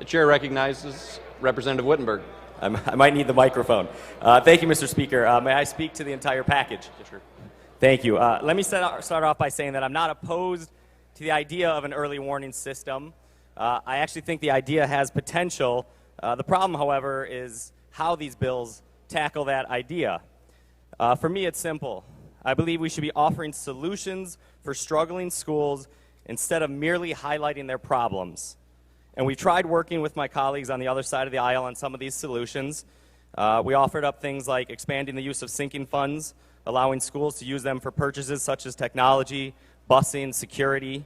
The chair recognizes Representative Wittenberg. I might need the microphone. Thank you, Mr. Speaker. May I speak to the entire package? Yes, sir. Thank you. Let me start off by saying that I'm not opposed to the idea of an early warning system. I actually think the idea has potential. The problem, however, is how these bills tackle that idea. For me, it's simple. I believe we should be offering solutions for struggling schools instead of merely highlighting their problems. And we've tried working with my colleagues on the other side of the aisle on some of these solutions. We offered up things like expanding the use of sinking funds, allowing schools to use them for purchases such as technology, busing, security,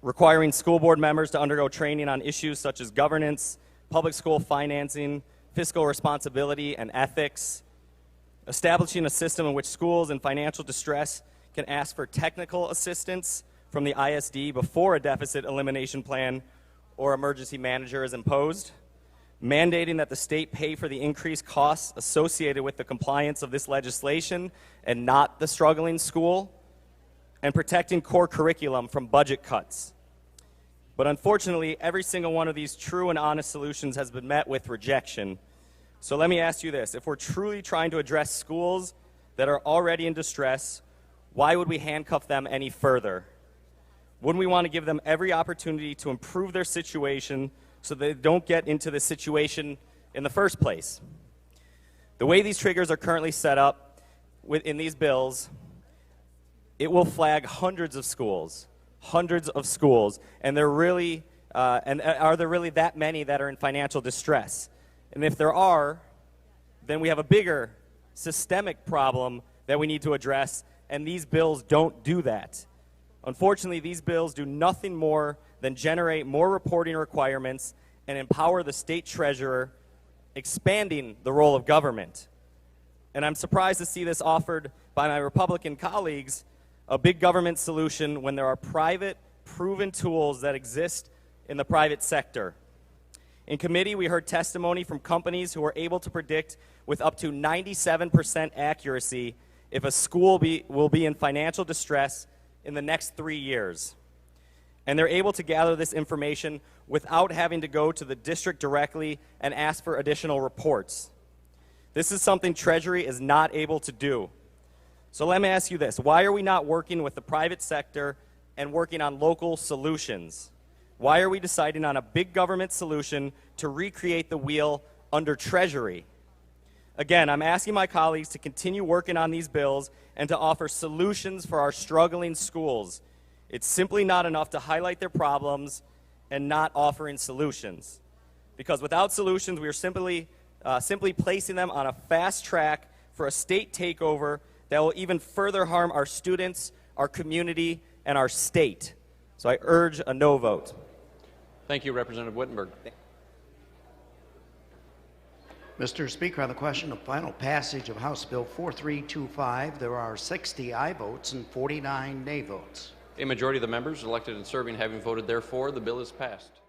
requiring school board members to undergo training on issues such as governance, public school financing, fiscal responsibility, and ethics, establishing a system in which schools in financial distress can ask for technical assistance from the ISD before a deficit elimination plan or emergency manager is imposed, mandating that the state pay for the increased costs associated with the compliance of this legislation and not the struggling school, and protecting core curriculum from budget cuts. But unfortunately, every single one of these true and honest solutions has been met with rejection. So let me ask you this. If we're truly trying to address schools that are already in distress, why would we handcuff them any further? Wouldn't we want to give them every opportunity to improve their situation so they don't get into this situation in the first place? The way these triggers are currently set up in these bills, it will flag hundreds of schools, and they're really, and are there really that many that are in financial distress? And if there are, then we have a bigger systemic problem that we need to address, and these bills don't do that. Unfortunately, these bills do nothing more than generate more reporting requirements and empower the state treasurer, expanding the role of government. And I'm surprised to see this offered by my Republican colleagues, a big government solution when there are private, proven tools that exist in the private sector. In committee, we heard testimony from companies who were able to predict with up to 97% accuracy if a school will be in financial distress in the next 3 years. And they're able to gather this information without having to go to the district directly and ask for additional reports. This is something Treasury is not able to do. So let me ask you this. Why are we not working with the private sector and working on local solutions? Why are we deciding on a big government solution to recreate the wheel under Treasury? Again, I'm asking my colleagues to continue working on these bills and to offer solutions for our struggling schools. It's simply not enough to highlight their problems and not offering solutions. Because without solutions, we are simply placing them on a fast track for a state takeover that will even further harm our students, our community, and our state. So I urge a no vote. Thank you, Representative Wittenberg. Mr. Speaker, on the question of final passage of House Bill 4325, there are 60 aye votes and 49 nay votes. A majority of the members elected and serving having voted therefore, the bill is passed.